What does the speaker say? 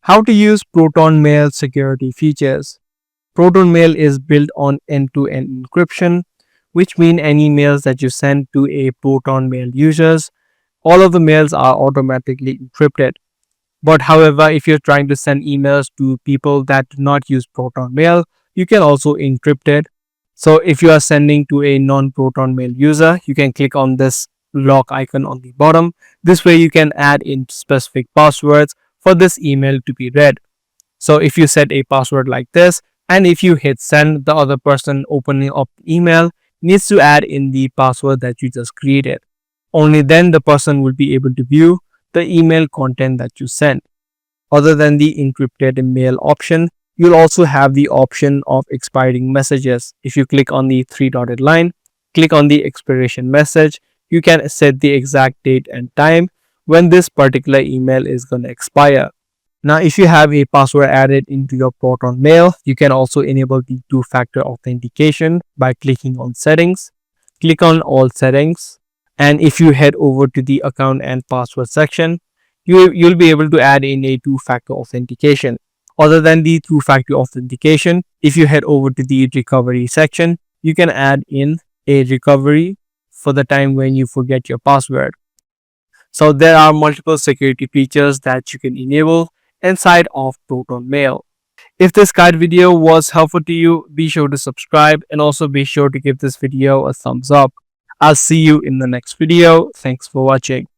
How to use Proton Mail security features. Proton Mail is built on end-to-end encryption, which means any mails that you send to a Proton Mail users, all of the mails are automatically encrypted. But however, if you're trying to send emails to people that do not use Proton Mail, you can also encrypt it. So if you are sending to a non-Proton Mail user, you can click on this lock icon on the bottom. This way you can add in specific passwords for this email to be read. So if you set a password like this, and if you hit send, the other person opening up the email needs to add in the password that you just created. Only then the person will be able to view the email content that you sent. Other than the encrypted mail option, you'll also have the option of expiring messages. If you click on the three dotted line, click on the expiration message, you can set the exact date and time when this particular email is going to expire. Now, if you have a password added into your Proton Mail, you can also enable the two-factor authentication by clicking on settings. Click on all settings, and if you head over to the account and password section, you'll be able to add in a two-factor authentication. Other than the two-factor authentication, if you head over to the recovery section, you can add in a recovery for the time when you forget your password. So there are multiple security features that you can enable inside of Proton Mail. If this guide video was helpful to you, be sure to subscribe and also be sure to give this video a thumbs up. I'll see you in the next video. Thanks for watching.